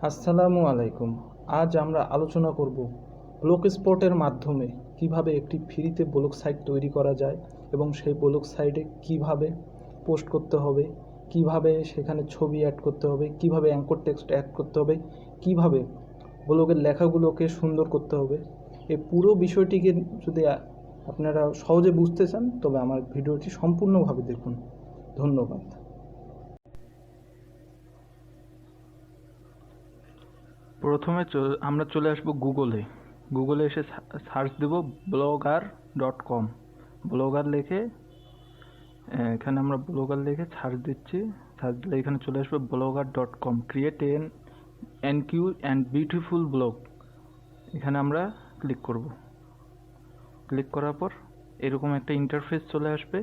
আসসালামু আলাইকুম। আজ আমরা আলোচনা করব ব্লগ স্পটের মাধ্যমে কিভাবে একটি ফ্রিতে ব্লগ সাইট তৈরি করা যায় এবং সেই ব্লগ সাইটে কিভাবে পোস্ট করতে হবে, কিভাবে সেখানে ছবি অ্যাড করতে হবে, কিভাবে অ্যাঙ্কর টেক্সট অ্যাড করতে হবে, কিভাবে ব্লগের লেখাগুলোকে সুন্দর করতে হবে। এই পুরো বিষয়টিকে যদি আপনারা সহজে বুঝতে চান তবে আমার ভিডিওটি সম্পূর্ণভাবে দেখুন। ধন্যবাদ। প্রথমে আমরা চলে আসব গুগলে এসে সার্চ দেব blogger.com। ব্লগার লিখে এখানে আমরা ব্লগার লিখে সার্চ দিচ্ছি। সার্চ দিলে এখানে চলে আসবে blogger.com, create an cute and beautiful blog. এখানে আমরা ক্লিক করব। ক্লিক করার পর এরকম একটা ইন্টারফেস চলে আসবে।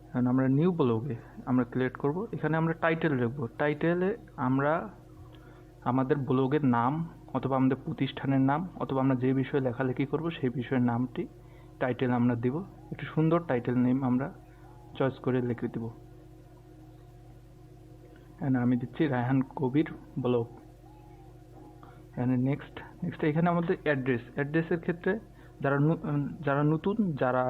এখন আমরা নিউ ব্লগে আমরা ক্রিয়েট করব। এখানে আমরা টাইটেল লিখব। টাইটেলে আমরা আমাদের ব্লগের নাম অথবা আমাদের প্রতিষ্ঠানের নাম অথবা আমরা যে বিষয়ে লেখালেখি করব সেই বিষয়ের নামটি টাইটেল আমরা দেব। একটু সুন্দর টাইটেল নেম আমরা চয়েস করে লিখে দেব। আমি দিচ্ছি রায়হান কবির ব্লগ। এখানে নেক্সট এখানে আমাদের অ্যাড্রেসের ক্ষেত্রে যারা নতুন, যারা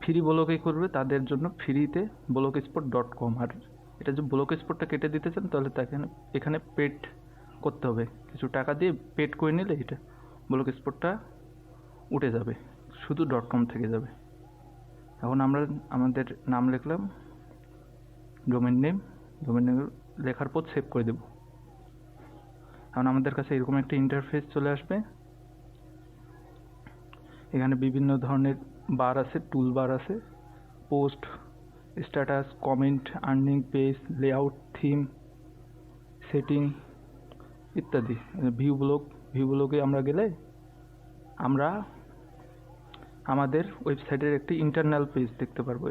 ফ্রি ব্লগে করবে তাদের জন্য ফ্রিতে blogspot.com। আর এটা যে ব্লগ স্পটটা কেটে দিতে চান তাহলে তাকে এখানে পেড করতে হবে। কিছু টাকা দিয়ে পেড করে নিলে এটা ব্লগ স্পটটা উঠে যাবে, শুধু .com থেকে যাবে। এখন আমরা আমাদের নাম লিখলাম, ডোমেন নেম লেখার পর সেভ করে দেব। এখন আমাদের কাছে এরকম একটা ইন্টারফেস চলে আসবে। এখানে বিভিন্ন ধরনের বার আছে, টুল বার আছে, post, status, comment, earning page, layout, theme, setting ইত্যাদি। ভিউ ব্লগে আমরা গেলে আমরা আমাদের ওয়েবসাইটের একটি ইন্টারনাল পেজ দেখতে পারবো।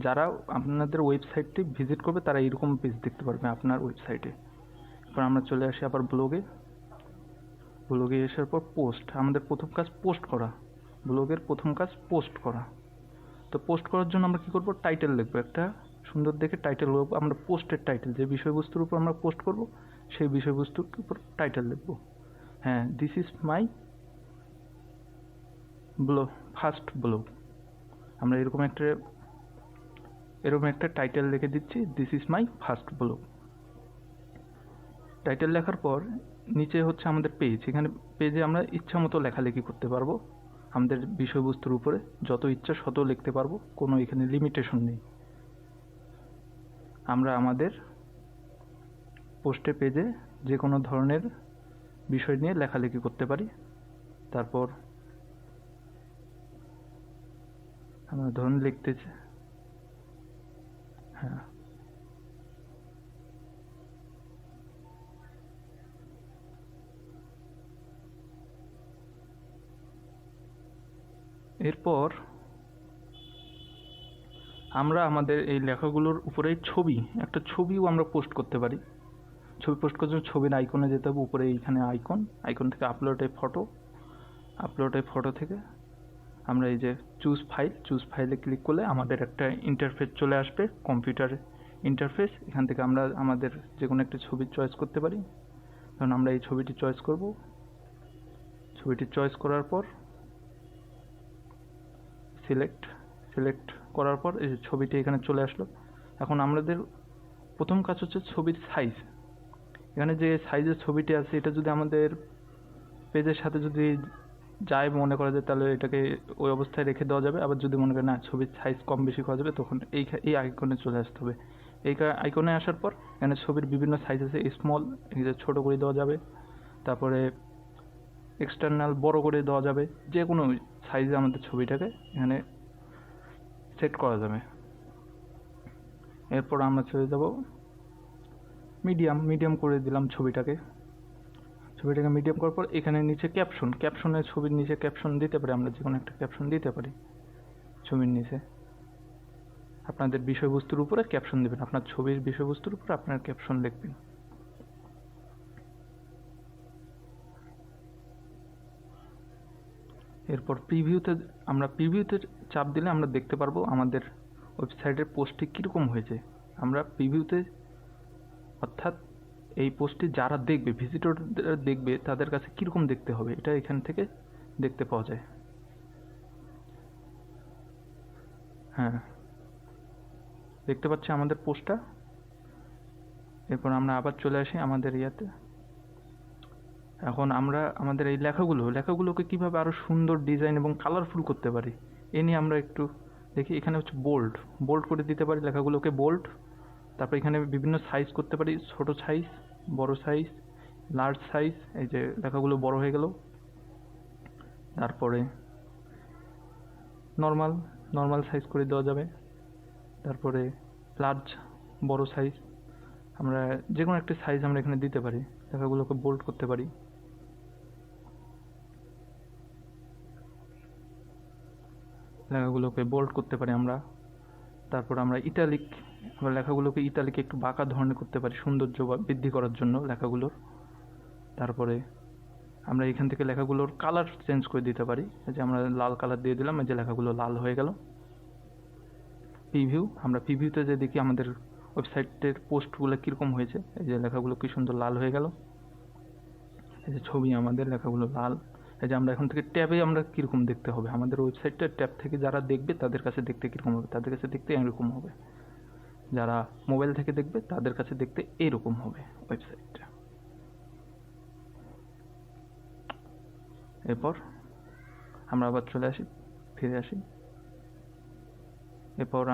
যারা আপনাদের ওয়েবসাইটটি ভিজিট করবে তারা এরকম পেজ দেখতে পারবে আপনার ওয়েবসাইটে। এরপর আমরা চলে আসি আবার ব্লগে আসার পর পোস্ট। আমাদের প্রথম কাজ পোস্ট করা। ব্লগের প্রথম কাজ পোস্ট করা। তো পোস্ট করার জন্য আমরা কি করব, টাইটেল লিখবো। একটা সুন্দর দেখে টাইটেল লিখবো। আমরা পোস্টের টাইটেল, যে বিষয়বস্তুর উপর আমরা পোস্ট করব সেই বিষয়বস্তুর উপর টাইটেল লিখব। This is my first blog. আমরা এরকম একটা টাইটেল লিখে দিচ্ছি, this is my first blog. Title লেখার পর নিচে হচ্ছে আমাদের পেজ। এখানে পেজে আমরা ইচ্ছা মতো লেখালেখি করতে পারবো। আমাদের বিষয়বস্তুর উপরে যত ইচ্ছা শত লিখতে পারবো, কোনো এখানে লিমিটেশন নেই। আমরা আমাদের পোস্টে পেজে যে কোনো ধরনের বিষয় নিয়ে লেখালেখি করতে পারি। তারপর আমরা ধরুন লিখতেছি, এরপর আমরা আমাদের এই লেখাগুলোর উপরে একটা ছবিও আমরা পোস্ট করতে পারি। ছবি পোস্ট করার জন্য ছবির আইকনে যেতে হবে। উপরে এইখানে আইকন থেকে আপলোড এ ফটো থেকে আমরা এই যে চুজ ফাইলে ক্লিক করলে আমাদের একটা ইন্টারফেস চলে আসবে, কম্পিউটার ইন্টারফেস। এখান থেকে আমরা আমাদের যে কোনো একটা ছবি চয়েস করতে পারি। কারণ আমরা এই ছবিটি চয়েস করব। ছবিটি চয়েস করার পর সিলেক্ট করার পর এই ছবিটি এখানে চলে আসলো। এখন আমাদের প্রথম কাজ হচ্ছে ছবির সাইজ। এখানে যে সাইজের ছবিটি আছে এটা যদি আমাদের পেজের সাথে যদি যায় মনে করা যায় তাহলে এটাকে ওই অবস্থায় রেখে দেওয়া যাবে। আবার যদি মনে করে না ছবির সাইজ কম বেশি করা যাবে তখন এই আইকনে চলে আসতে হবে। এই আইকনে আসার পর এখানে ছবির বিভিন্ন সাইজ আছে, স্মল ছোট করে দেওয়া যাবে, তারপরে এক্সটার্নাল বড় করে দেওয়া যাবে। যে কোনো সাইজে আমাদের ছবিটাকে এখানে সেট করা যাবে। এরপর আমরা চলে যাব মিডিয়াম করে দিলাম ছবিটাকে মিডিয়াম করার পর এখানে নিচে ক্যাপশনের ছবির নিচে ক্যাপশন দিতে পারি। আমরা যে কোনো একটা ক্যাপশন দিতে পারি ছবির নিচে। আপনাদের বিষয়বস্তুর উপরে ক্যাপশন দেবেন, আপনার ছবির বিষয়বস্তুর উপর আপনার ক্যাপশন লিখবেন। এরপর প্রিভিউতে চাপ দিলে আমরা দেখতে পারবো আমাদের ওয়েবসাইটের পোস্টটি কীরকম হয়েছে। আমরা প্রিভিউতে অর্থাৎ এই পোস্টটি যারা দেখবে, ভিজিটর দেখবে, তাদের কাছে কীরকম দেখতে হবে এটা এখান থেকে দেখতে পাওয়া যায়। হ্যাঁ, দেখতে পাচ্ছি আমাদের পোস্টটা। এরপর আমরা আবার চলে আসি আমাদের ইয়াতে। এখন আমরা আমাদের এই লেখাগুলোকে কিভাবে আরও সুন্দর ডিজাইন এবং কালারফুল করতে পারি এ নিয়ে আমরা একটু দেখি। এখানে হচ্ছে বোল্ড করে দিতে পারি লেখাগুলোকে, বোল্ড। তারপর এখানে বিভিন্ন সাইজ করতে পারি, ছোট সাইজ, বড় সাইজ, লার্জ সাইজ। এই যে লেখাগুলো বড় হয়ে গেল। তারপরে নর্মাল সাইজ করে দেওয়া যাবে। তারপরে লার্জ, বড় সাইজ, আমরা যে কোনো একটা সাইজ আমরা এখানে দিতে পারি। লেখাগুলোকে বোল্ড করতে পারি। আমরা। তারপর আমরা লেখাগুলোকে ইটালিক একটু বাঁকা ধরনের করতে পারি সৌন্দর্য বা বৃদ্ধি করার জন্য লেখাগুলোর। তারপরে আমরা এখান থেকে লেখাগুলোর কালার চেঞ্জ করে দিতে পারি। এই যে আমরা লাল কালার দিয়ে দিলাম, এই যে লেখাগুলো লাল হয়ে গেল। আমরা প্রিভিউতে যে দেখি আমাদের ওয়েবসাইটের পোস্টগুলো কীরকম হয়েছে। এই যে লেখাগুলো কী সুন্দর লাল হয়ে গেল। এই যে ছবি, আমাদের লেখাগুলো লাল। এই যে আমরা এখন থেকে ট্যাবে আমরা কীরকম দেখতে হবে, আমাদের ওয়েবসাইটটা ট্যাব থেকে যারা দেখবে তাদের কাছে দেখতে কীরকম হবে, তাদের কাছে দেখতে এরকম হবে। যারা মোবাইল থেকে দেখবে তাদের কাছে দেখতে এরকম হবে ওয়েবসাইটটা। এরপর আমরা আবার ফিরে আসি। এরপর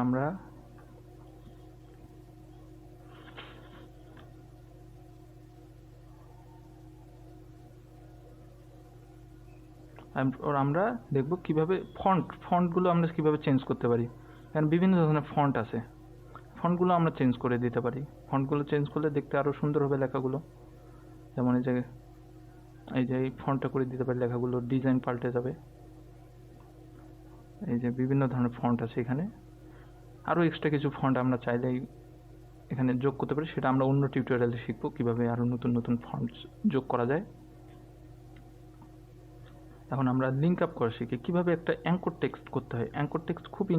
আমরা দেখব কিভাবে ফন্টগুলো আমরা কিভাবে চেঞ্জ করতে পারি। কারণ বিভিন্ন ধরনের ফন্ট আছে, ফন্টগুলো আমরা চেঞ্জ করে দিতে পারি। ফন্টগুলো চেঞ্জ করলে দেখতে আরও সুন্দর হবে লেখাগুলো। যেমন এই যে এই ফন্টটা করে দিতে পারি, লেখাগুলোর ডিজাইন পাল্টে যাবে। এই যে বিভিন্ন ধরনের ফন্ট আছে এখানে। আরও এক্সট্রা কিছু ফন্ট আমরা চাইলেই এখানে যোগ করতে পারি, সেটা আমরা অন্য টিউটোরিয়ালে শিখবো কীভাবে আরও নতুন ফন্ট যোগ করা যায়। এখন আমরা লিঙ্ক আপ করা শিখি, কীভাবে একটা অ্যাঙ্কর টেক্সট করতে হয়। অ্যাঙ্কর টেক্সট খুবই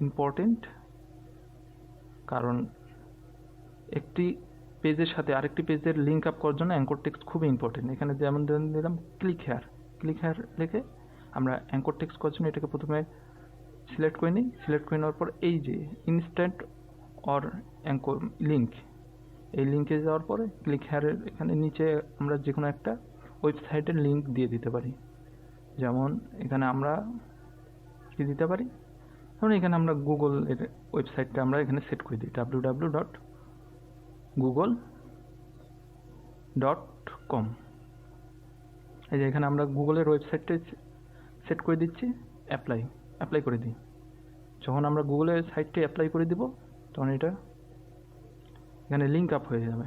ইম্পর্টেন্ট, কারণ একটি পেজের সাথে আরেকটি পেজের লিঙ্ক আপ করার জন্য অ্যাঙ্কর টেক্সট খুবই ইম্পর্টেন্ট। এখানে যেমন দিলাম ক্লিক হেয়ার লিখে আমরা অ্যাঙ্কর টেক্সট করার জন্য এটাকে প্রথমে সিলেক্ট করে নিই। সিলেক্ট করে নেওয়ার পর এই যে ইনস্ট্যান্ট অর অ্যাঙ্কর লিঙ্ক, এই লিঙ্কে যাওয়ার পরে ক্লিক হেয়ারের এখানে নিচে আমরা যে কোনো একটা ওয়েবসাইটের লিঙ্ক দিয়ে দিতে পারি। যেমন এখানে আমরা কি দিতে পারি, ধরুন এখানে আমরা গুগলের ওয়েবসাইটটা আমরা এখানে সেট করে দিই, www.google.com। এই যে এখানে আমরা গুগলের ওয়েবসাইটটা সেট করে দিচ্ছি, অ্যাপ্লাই করে দিই। যখন আমরা গুগলের সাইটটি অ্যাপ্লাই করে দিব তখন এটা এখানে লিঙ্ক আপ হয়ে যাবে।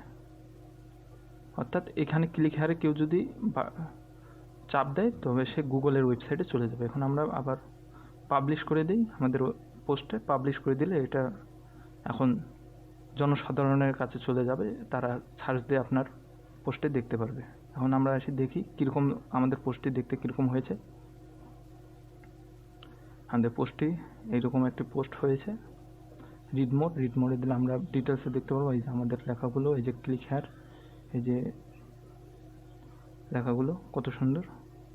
অর্থাৎ এখানে ক্লিক হেয়ারে কেউ যদি চাপ দেয় তবে সে গুগলের ওয়েবসাইটে চলে যাবে। এখন আমরা আবার পাবলিশ করে দিই, আমাদের পোস্টে পাবলিশ করে দিলে এটা এখন জনসাধারণের কাছে চলে যাবে, তারা সার্চ দিয়ে আপনার পোস্টে দেখতে পারবে। এখন আমরা এসে দেখি কীরকম আমাদের পোস্টটি দেখতে কীরকম হয়েছে। আমাদের পোস্টটি এইরকম একটি পোস্ট হয়েছে। রিড মোডে দিলে আমরা ডিটেলসে দেখতে পারবো। এই যে আমাদের লেখাগুলো, এই যে ক্লিক হেয়ার, এই যে লেখাগুলো কত সুন্দর।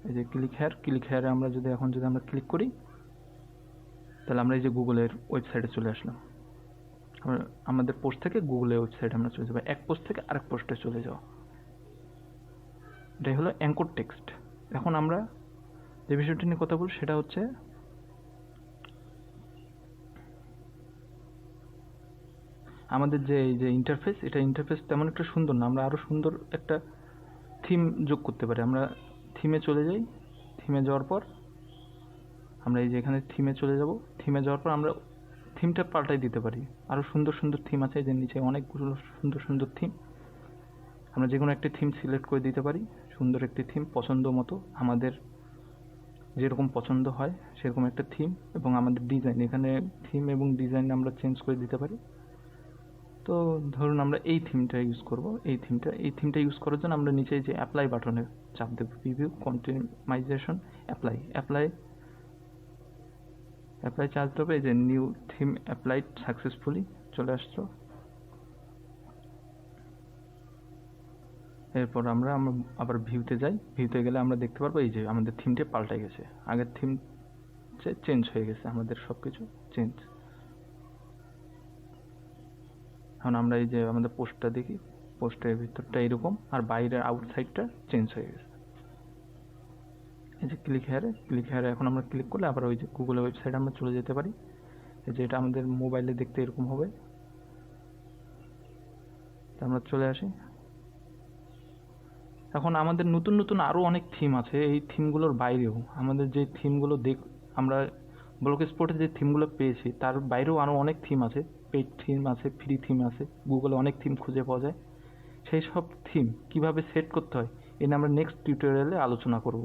এই যে ক্লিক হেয়ারে আমরা যদি আমরা ক্লিক করি তাহলে আমরা এই যে গুগলের ওয়েবসাইটে চলে আসলাম। আমাদের পোস্ট থেকে গুগলের ওয়েবসাইটে আমরা চলে যাবো, এক পোস্ট থেকে আরেক পোস্টে চলে যাওয়া। এটাই হলো অ্যাঙ্কর টেক্সট। এখন আমরা যে বিষয়টি নিয়ে কথা বলব সেটা হচ্ছে আমাদের যে এই যে ইন্টারফেস তেমন একটা সুন্দর না, আমরা আরও সুন্দর একটা থিম যোগ করতে পারি। আমরা থিমে চলে যাই। থিমে যাওয়ার পর আমরা এই যে এখানে থিমে চলে যাব। থিমে যাওয়ার পর আমরা থিমটা পাল্টাই দিতে পারি। আরও সুন্দর থিম আছে, যে নিচে অনেকগুলো সুন্দর থিম। আমরা যে কোনো একটি থিম সিলেক্ট করে দিতে পারি, সুন্দর একটি থিম পছন্দ মতো, আমাদের যেরকম পছন্দ হয় সেরকম একটা থিম। এবং আমাদের ডিজাইন, এখানে থিম এবং ডিজাইন আমরা চেঞ্জ করে দিতে পারি। তো ধরুন আমরা এই থিমটা ইউজ করব। এই থিমটা ইউজ করার জন্য আমরা নিচে যে অ্যাপ্লাই বাটনে চাপ দেব। প্রিভিউ, কন্টিমাইজেশন, অ্যাপ্লাই চার্জ দেবে। এই যে নিউ থিম অ্যাপ্লাইড সাকসেসফুলি চলে আসছো। এরপর আমরা আবার ভিউতে যাই। ভিউতে গেলে আমরা দেখতে পারবো এই যে আমাদের থিমটা পাল্টে গেছে, আগের থিম চেঞ্জ হয়ে গেছে, আমাদের সব কিছু চেঞ্জ। এখন আমরা এই যে আমাদের পোস্টটা দেখি, পোস্টের ভিতরটা এরকম, আর বাইরের আউটসাইডটা চেঞ্জ হয়ে গেছে। এই যে ক্লিক হেয়ারে এখন আমরা ক্লিক করলে আবার ওই যে গুগলের ওয়েবসাইটে আমরা চলে যেতে পারি। এই যে এটা আমাদের মোবাইলে দেখতে এরকম হবে। তো আমরা চলে আসি। এখন আমাদের নতুন নতুন আরও অনেক থিম আছে। এই থিমগুলোর বাইরেও আমাদের যে থিমগুলো আমরা ব্লগ স্পটে যে থিমগুলো পেয়েছি তার বাইরেও আরও অনেক থিম আছে। পেইড থিম আছে, ফ্রি থিম আছে, গুগলে অনেক থিম খুঁজে পাওয়া যায়। সেই সব থিম কীভাবে সেট করতে হয় এ নিয়ে আমরা নেক্সট টিউটোরিয়ালে আলোচনা করব।